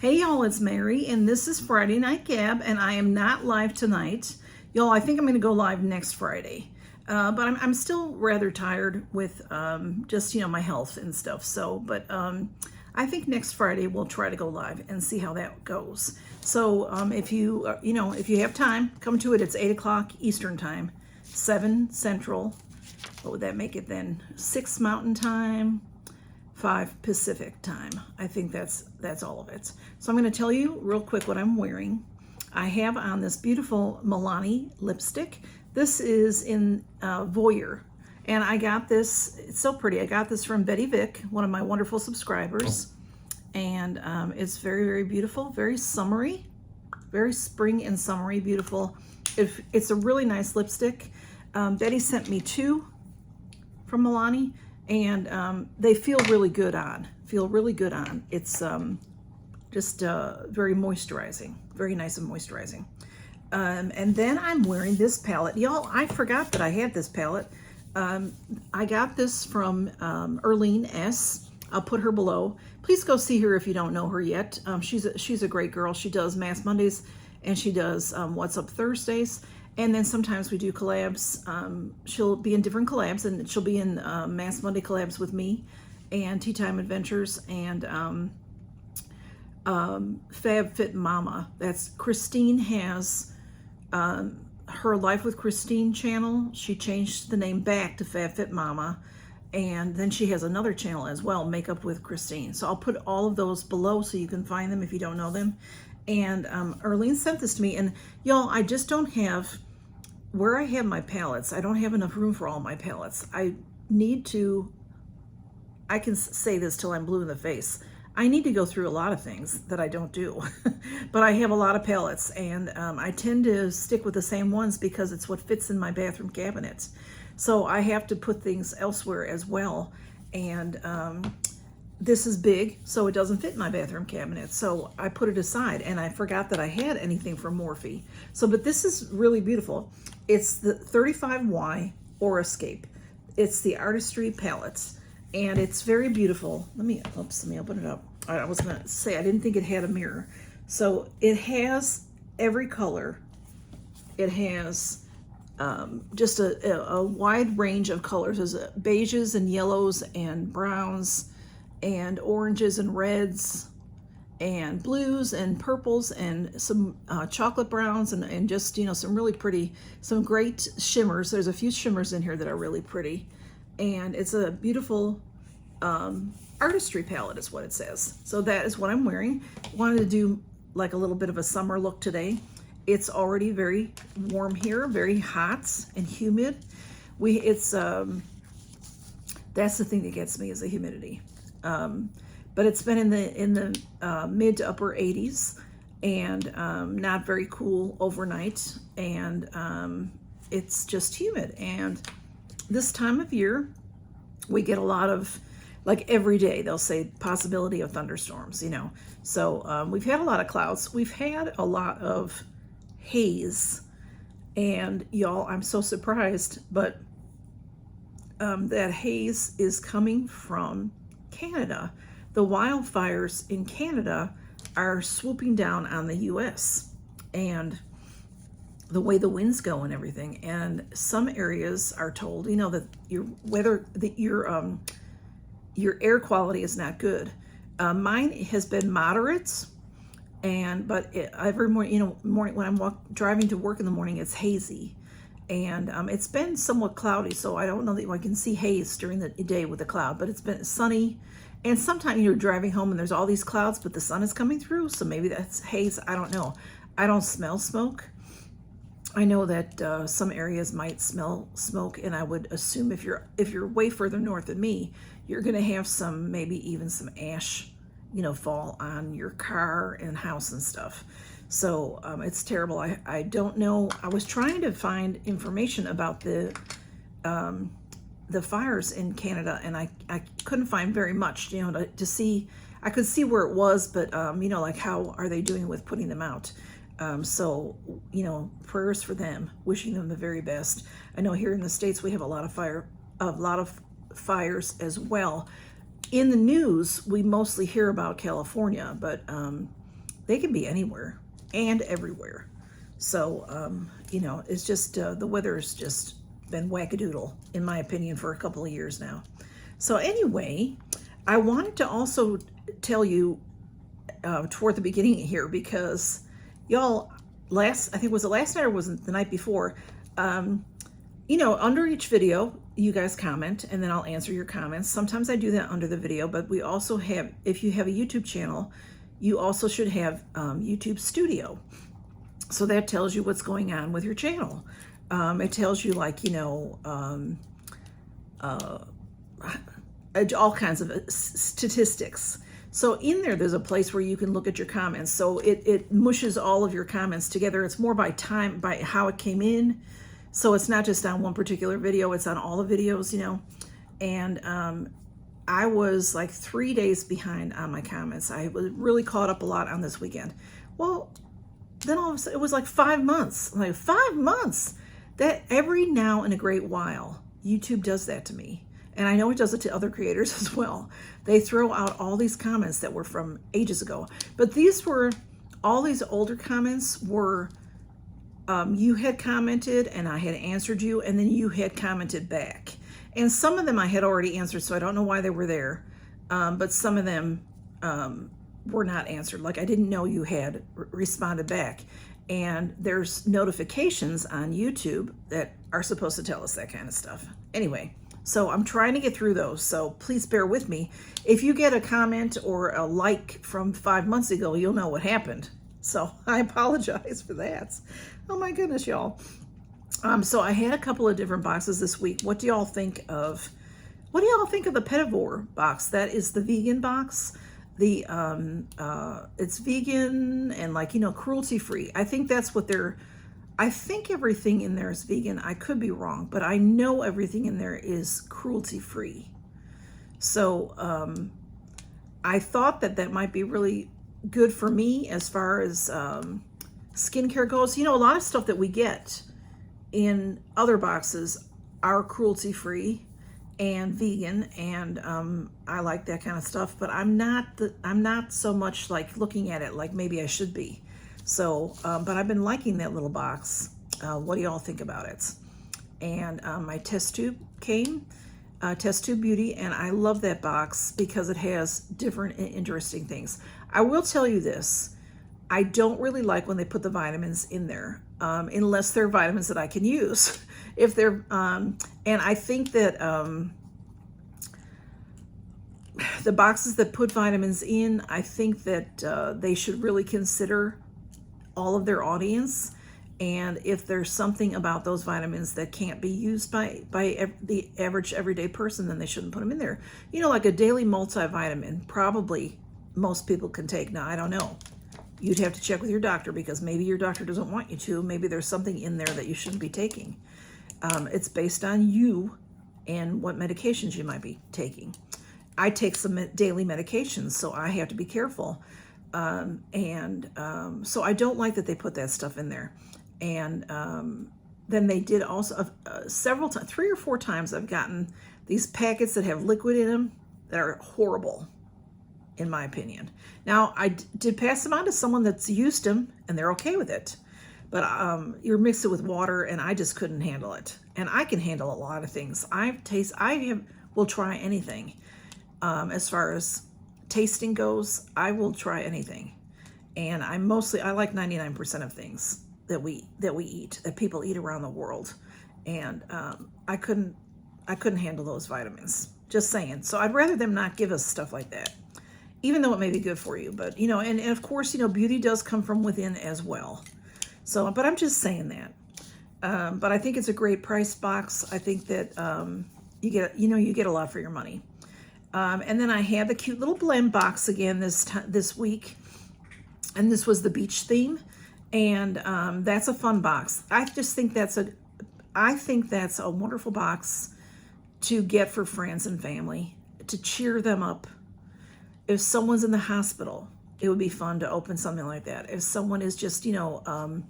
Hey y'all, it's Mary, and this is Friday Night Gab, and I am not live tonight. Y'all, I think I'm going to go live next Friday, but I'm still rather tired with just, my health and stuff. So, but I think next Friday we'll try to go live and see how that goes. So if you, if you have time, come to it. It's 8 o'clock Eastern Time, 7 Central. What would that make it then? 6 Mountain Time, 5 Pacific Time. I think that's all of it. So I'm going to tell you real quick what I'm wearing. I have on this beautiful Milani lipstick. This is in Vour, and I got this. It's so pretty. I got this from Betty Vick, one of my wonderful subscribers, and it's very, very beautiful, very summery, very spring and summery, beautiful. It's a really nice lipstick. Betty sent me 2 from Milani, and they feel really good on. It's just very moisturizing, very nice and moisturizing. And then I'm wearing this palette. Y'all, I forgot that I had this palette. I got this from Erlene S. I'll put her below. Please go see her if you don't know her yet. She's a great girl. She does Mass Mondays, and she does What's Up Thursdays. And then sometimes we do collabs. She'll be in different collabs, and she'll be in Mass Monday collabs with me, and Tea Time Adventures, and FabFit Mama. That's Christine has her Life with Christine channel. She changed the name back to FabFit Mama, and then she has another channel as well, Makeup with Christine. So I'll put all of those below so you can find them if you don't know them. And Erlene sent this to me, and y'all, I just don't have, where I have my palettes, I don't have enough room for all my palettes. I can say this till I'm blue in the face. I need to go through a lot of things that I don't do, but I have a lot of palettes, and I tend to stick with the same ones because it's what fits in my bathroom cabinet. So I have to put things elsewhere as well, and this is big, so it doesn't fit in my bathroom cabinet. So I put it aside, and I forgot that I had anything from Morphe. So, but this is really beautiful. It's the 35Y Aurascape. It's the Artistry palettes, and it's very beautiful. Let me open it up. I was gonna say, I didn't think it had a mirror. So it has every color. It has just a wide range of colors. There's beiges and yellows and browns and oranges and reds and blues and purples and some chocolate browns and just, some really pretty, some great shimmers. There's a few shimmers in here that are really pretty. And it's a beautiful artistry palette is what it says. So that is what I'm wearing. Wanted to do like a little bit of a summer look today. It's already very warm here, very hot and humid. That's the thing that gets me is the humidity. But it's been in the mid to upper 80s, and not very cool overnight, and it's just humid. And this time of year, we get a lot of, like every day, they'll say possibility of thunderstorms, So we've had a lot of clouds. We've had a lot of haze, and y'all, I'm so surprised, but that haze is coming from Canada. The wildfires in Canada are swooping down on the US, and the way the winds go and everything. And some areas are told, that your air quality is not good. Mine has been moderate, but every morning, when I'm driving to work in the morning, it's hazy. And it's been somewhat cloudy, so I don't know that I can see haze during the day with the cloud, but it's been sunny. And sometimes you're driving home and there's all these clouds, but the sun is coming through, so maybe that's haze. I don't know. I don't smell smoke. I know that some areas might smell smoke, and I would assume if you're way further north than me, you're going to have some, maybe even some ash, fall on your car and house and stuff. So it's terrible. I don't know. I was trying to find information about the fires in Canada, and I couldn't find very much, to see. I could see where it was, but like how are they doing with putting them out? So prayers for them, wishing them the very best. I know here in the States we have a lot of fires as well. In the news, we mostly hear about California, but they can be anywhere and everywhere. So, you know, it's just, the weather's just been wackadoodle, in my opinion, for a couple of years now. So anyway, I wanted to also tell you toward the beginning here, because y'all, I think it was the last night or was it the night before, you know, under each video, you guys comment, and then I'll answer your comments. Sometimes I do that under the video, but we also have, if you have a YouTube channel, you also should have YouTube Studio. So that tells you what's going on with your channel. It tells you, like, you know, all kinds of statistics. So in there's a place where you can look at your comments. So it mushes all of your comments together. It's more by time, by how it came in. So it's not just on one particular video, it's on all the videos, you know. And I was like 3 days behind on my comments. I was really caught up a lot on this weekend. Well, then all of a sudden, it was like 5 months. Like 5 months. That every now and a great while, YouTube does that to me. And I know it does it to other creators as well. They throw out all these comments that were from ages ago. But these were, all these older comments were, you had commented and I had answered you, and then you had commented back. And some of them I had already answered, so I don't know why they were there. But some of them were not answered. Like, I didn't know you had responded back. And there's notifications on YouTube that are supposed to tell us that kind of stuff. Anyway, so I'm trying to get through those, so please bear with me. If you get a comment or a like from 5 months ago, you'll know what happened. So I apologize for that. Oh my goodness, y'all. So I had a couple of different boxes this week. What do y'all think of the Petit Vour box? That is the vegan box. The it's vegan and, like, you know, cruelty free. I think that's what I think everything in there is vegan. I could be wrong, but I know everything in there is cruelty free. So I thought that might be really good for me as far as skincare goes. You know, a lot of stuff that we get in other boxes are cruelty free and vegan, and I like that kind of stuff, but I'm not so much like looking at it like maybe I should be. So but I've been liking that little box. What do y'all think about it? And my TestTube came, TestTube Beauty, and I love that box because it has different and interesting things. I will tell you this, I don't really like when they put the vitamins in there, unless they're vitamins that I can use. If they're, and I think that the boxes that put vitamins in, I think that they should really consider all of their audience. And if there's something about those vitamins that can't be used by the average everyday person, then they shouldn't put them in there. You know, like a daily multivitamin, probably most people can take. Now, I don't know. You'd have to check with your doctor, because maybe your doctor doesn't want you to. Maybe there's something in there that you shouldn't be taking. It's based on you and what medications you might be taking. I take some daily medications, so I have to be careful. So I don't like that they put that stuff in there. And then they did also several times, 3 or 4 times, I've gotten these packets that have liquid in them that are horrible, in my opinion. Now, I did pass them on to someone that's used them, and they're okay with it. But you're mixed it with water, and I just couldn't handle it. And I can handle a lot of things. Will try anything. As far as tasting goes, I will try anything. And I like 99% of things that we eat, that people eat around the world. And I couldn't handle those vitamins. Just saying. So I'd rather them not give us stuff like that, even though it may be good for you. But, you know, and of course, you know, beauty does come from within as well. So, but I'm just saying that. But I think it's a great price box. I think that you get a lot for your money. And then I had the cute little blend box again this week, and this was the beach theme, and that's a fun box. I just think that's a wonderful box to get for friends and family, to cheer them up. If someone's in the hospital, it would be fun to open something like that. If someone is just, you know,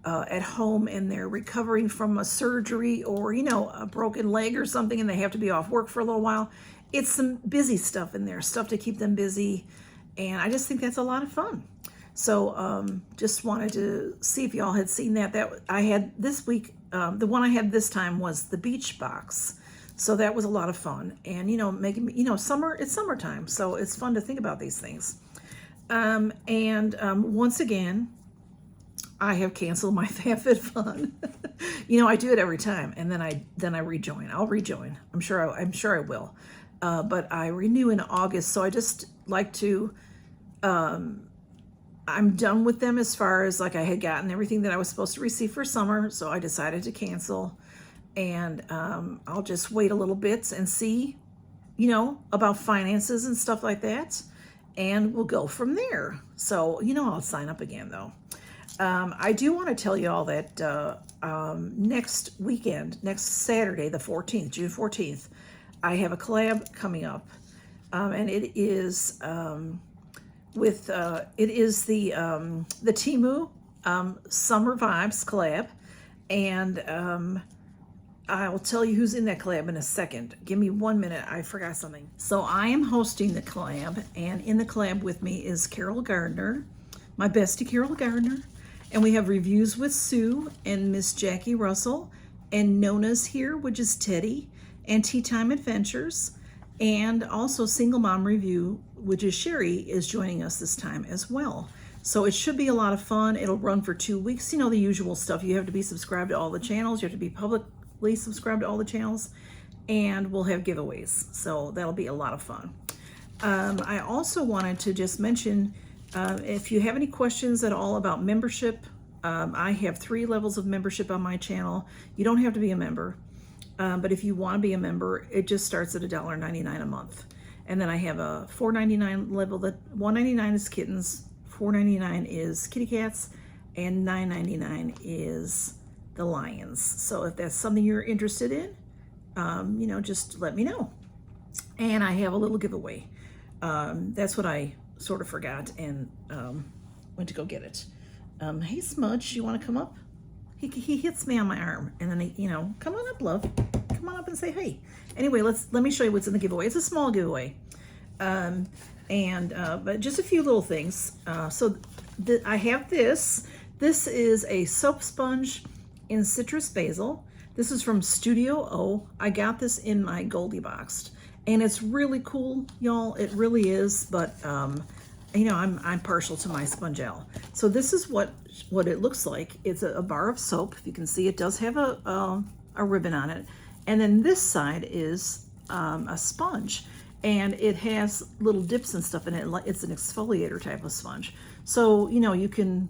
at home and they're recovering from a surgery, or, you know, a broken leg or something, and they have to be off work for a little while, it's some busy stuff in there, stuff to keep them busy. And I just think that's a lot of fun. So just wanted to see if y'all had seen that. That I had this week, the one I had this time was the beach box. So that was a lot of fun. And, you know, making, you know, it's summertime. So it's fun to think about these things. Once again, I have canceled my FabFitFun. You know, I do it every time, and then I rejoin. I'll rejoin. I'm sure I will. But I renew in August, so I just like to. I'm done with them as far as like I had gotten everything that I was supposed to receive for summer, so I decided to cancel, and I'll just wait a little bit and see, you know, about finances and stuff like that, and we'll go from there. So, you know, I'll sign up again though. I do want to tell you all that next weekend, next Saturday, the 14th, June 14th, I have a collab coming up, and it is the Temu Summer Vibes collab, and I'll tell you who's in that collab in a second. Give me 1 minute, I forgot something. So I am hosting the collab, and in the collab with me is Carol Gardner, my bestie Carol Gardner. And we have reviews with Sue and Miss Jackie Russell, and Nona's here, which is Teddy, and Tea Time Adventures, and also Single Mom Review, which is Sherry, is joining us this time as well. So it should be a lot of fun. It'll run for 2 weeks. You know, the usual stuff. You have to be subscribed to all the channels. You have to be publicly subscribed to all the channels, and we'll have giveaways. So that'll be a lot of fun. I also wanted to just mention, if you have any questions at all about membership, I have 3 levels of membership on my channel. You don't have to be a member, but if you want to be a member, it just starts at $1.99 a month. And then I have a $4.99 level. That $1.99 is kittens, $4.99 is kitty cats, and $9.99 is the lions. So if that's something you're interested in, you know, just let me know. And I have a little giveaway. That's what I sort of forgot and went to go get it. Hey Smudge, you want to come up? He hits me on my arm, and then he, you know, come on up, love. Come on up and say hey. Anyway, let me show you what's in the giveaway. It's a small giveaway, but just a few little things. I have this. This is a soap sponge in citrus basil. This is from Studio O. I got this in my Goldie box, and it's really cool, y'all. It really is, but you know, I'm partial to my Spongelle. So this is what it looks like. It's a bar of soap. If you can see, it does have a ribbon on it, and then this side is a sponge, and it has little dips and stuff in it. It's an exfoliator type of sponge. So, you know, you can,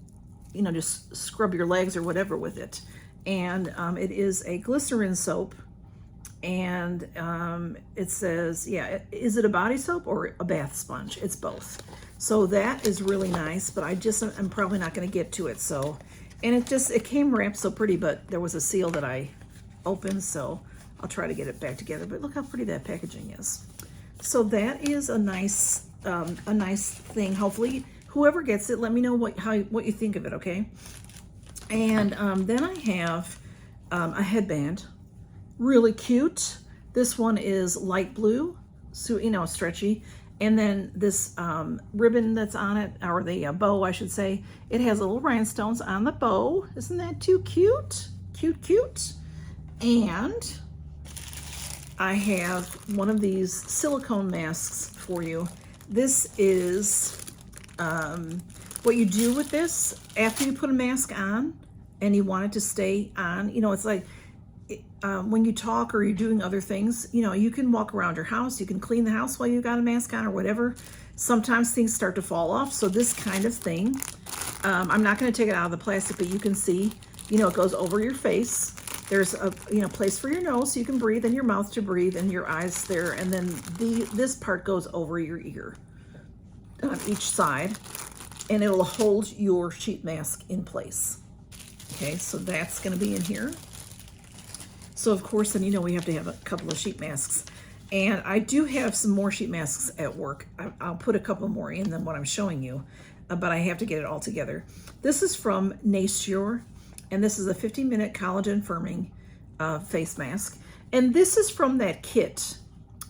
you know, just scrub your legs or whatever with it. And it is a glycerin soap, and it says, yeah, is it a body soap or a bath sponge? It's both. So that is really nice, but I'm probably not going to get to it. So, and it came wrapped so pretty, but there was a seal that I opened, so I'll try to get it back together. But look how pretty that packaging is. So that is a nice thing. Hopefully, whoever gets it, let me know what you think of it, okay? And then I have a headband, really cute. This one is light blue, so, you know, stretchy. And then this ribbon that's on it, or the bow, I should say, it has little rhinestones on the bow. Isn't that too cute? Cute, cute. And I have one of these silicone masks for you. This is what you do with this after you put a mask on and you want it to stay on. You know, it's like when you talk or you're doing other things, you know, you can walk around your house, you can clean the house while you got a mask on or whatever. Sometimes things start to fall off. So this kind of thing, I'm not going to take it out of the plastic, but you can see, you know, it goes over your face. There's a, you know, place for your nose so you can breathe, and your mouth to breathe, and your eyes there. And then this part goes over your ear on each side, and it'll hold your sheet mask in place. Okay, so that's going to be in here. So of course, then, you know, we have to have a couple of sheet masks. And I do have some more sheet masks at work. I'll put a couple more in than what I'm showing you, but I have to get it all together. This is from Allure, and this is a 15-minute collagen firming face mask. And this is from that kit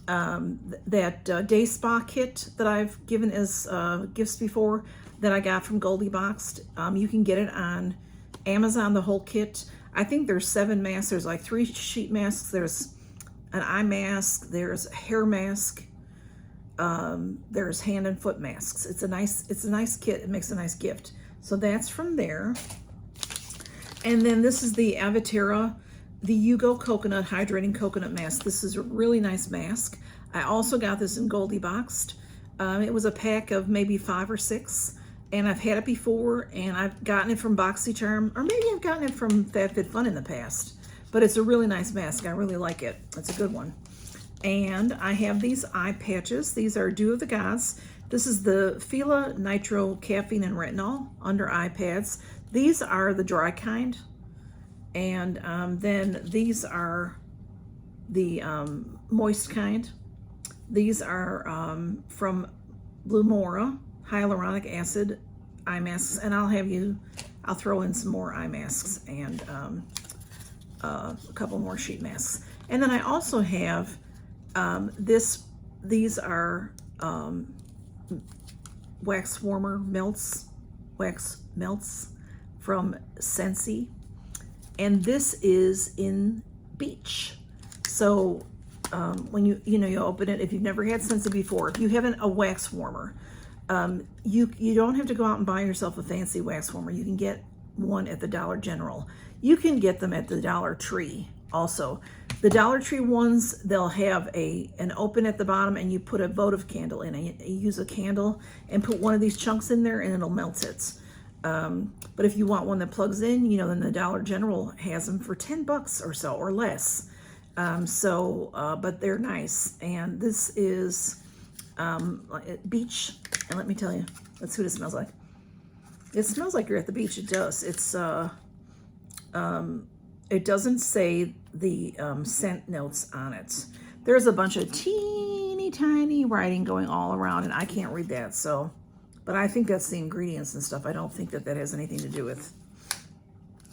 that day spa kit that I've given as gifts before that I got from Goldie Box. You can get it on Amazon, the whole kit. I think there's 7 masks. There's like 3 sheet masks. There's an eye mask. There's a hair mask. There's hand and foot masks. It's a nice kit. It makes a nice gift. So that's from there. And then this is the Avitera, the Yugo Coconut Hydrating Coconut Mask. This is a really nice mask. I also got this in Goldie Boxed. It was a pack of maybe 5 or 6, and I've had it before, and I've gotten it from Boxycharm, or maybe I've gotten it from FabFitFun in the past. But it's a really nice mask. I really like it. It's a good one. And I have these eye patches. These are Dew of the Gods. This is the Fila Nitro Caffeine and Retinol under eye pads. These are the dry kind. And then these are the moist kind. These are from Blue Mora hyaluronic acid eye masks, and I'll throw in some more eye masks and a couple more sheet masks. And then I also have these are wax melts from Scentsy. And this is in Beach. So when you open it, if you've never had Scentsy before, if you haven't a wax warmer, you don't have to go out and buy yourself a fancy wax warmer. You can get one at the Dollar General. You can get them at the Dollar Tree also. The Dollar Tree ones, they'll have an open at the bottom, and you put a votive candle in it. You use a candle and put one of these chunks in there, and it'll melt it. But if you want one that plugs in, then the Dollar General has them for $10 or so, or less. But they're nice. And this is Beach. And let me tell you, that's what it smells like. It smells like you're at the beach. It does. It doesn't say the scent notes on it. There's a bunch of teeny tiny writing going all around, and I can't read that. But I think that's the ingredients and stuff. I don't think that has anything to do with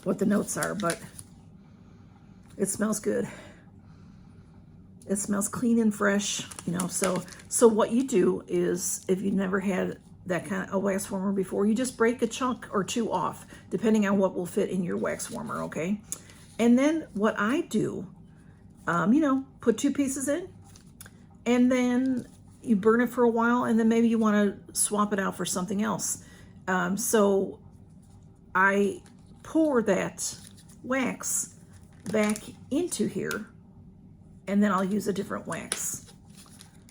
what the notes are, but it smells good. It smells clean and fresh, So what you do is, if you've never had that kind of a wax warmer before, you just break a chunk or 2 off, depending on what will fit in your wax warmer, okay? And then what I do, put 2 pieces in, and then you burn it for a while, and then maybe you want to swap it out for something else. So I pour that wax back into here, and then I'll use a different wax.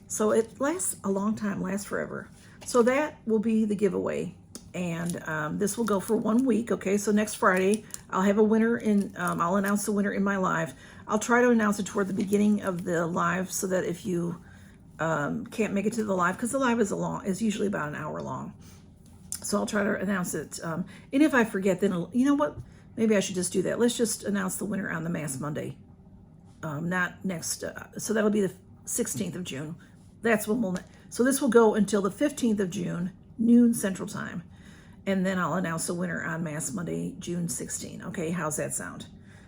So it lasts a long time, lasts forever. So that will be the giveaway. And this will go for 1 week, okay? So next Friday, I'll have a winner I'll announce the winner in my live. I'll try to announce it toward the beginning of the live, so that if you can't make it to the live, because the live is usually about an hour long. So I'll try to announce it. And if I forget, then you know what? Maybe I should just do that. Let's just announce the winner on the Mass Monday. Not next. So that'll be the 16th of June. That's when so this will go until the 15th of June, noon Central Time. And then I'll announce the winner on Mass Monday, June 16. Okay, how's that sound?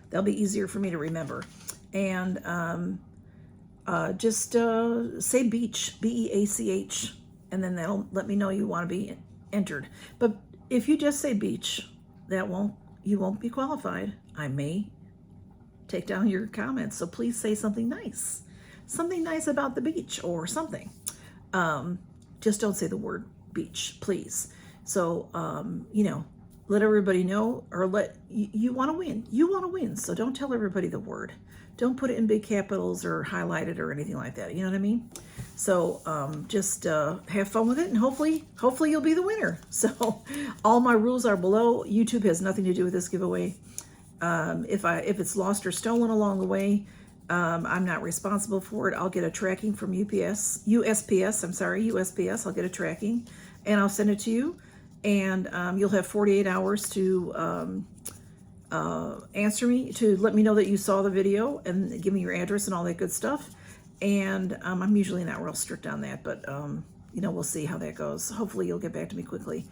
That'll be easier for me to remember. And just say Beach, B-E-A-C-H, and then that'll let me know you want to be entered. But if you just say Beach, you won't be qualified. I may take down your comments, so please say something nice about the beach or something. Just don't say the word beach, please. So let everybody know, or you want to win. You want to win, so don't tell everybody the word. Don't put it in big capitals or highlight it or anything like that. You know what I mean? So just have fun with it, and hopefully you'll be the winner. So all my rules are below. YouTube has nothing to do with this giveaway. If it's lost or stolen along the way, I'm not responsible for it. I'll get a tracking from USPS. I'll get a tracking, and I'll send it to you. And you'll have 48 hours to answer me, to let me know that you saw the video, and give me your address and all that good stuff. And I'm usually not real strict on that, but we'll see how that goes. Hopefully you'll get back to me quickly.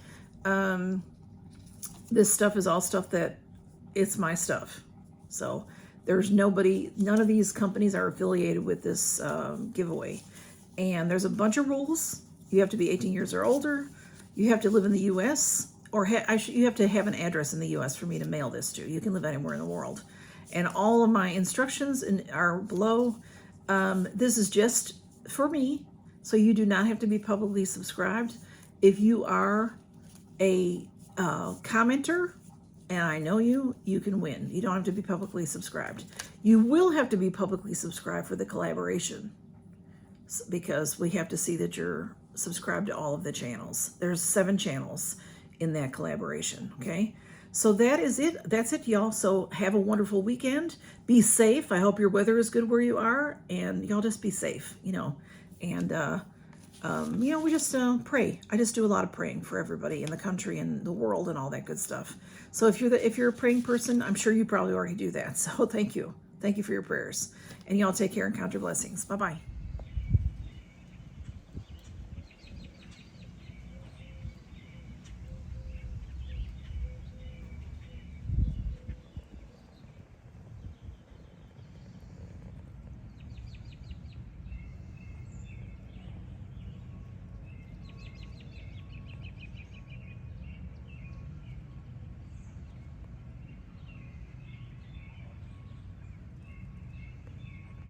This stuff is all stuff that it's my stuff. So There's nobody, none of these companies are affiliated with this giveaway. And there's a bunch of rules. You have to be 18 years or older. You have to live in the U.S. or you have to have an address in the U.S. for me to mail this to. You can live anywhere in the world. And all of my instructions are below. This is just for me, so you do not have to be publicly subscribed. If you are a commenter, and I know you, you can win. You don't have to be publicly subscribed. You will have to be publicly subscribed for the collaboration, because we have to see that you're subscribed to all of the channels. There's 7 channels in that collaboration, okay? So that is it. That's it, y'all. So have a wonderful weekend. Be safe. I hope your weather is good where you are, and y'all just be safe, you know. And, you know, we just pray. I just do a lot of praying for everybody in the country and the world and all that good stuff. So if you're a praying person, I'm sure you probably already do that. So thank you. Thank you for your prayers. And y'all take care and count your blessings. Bye-bye.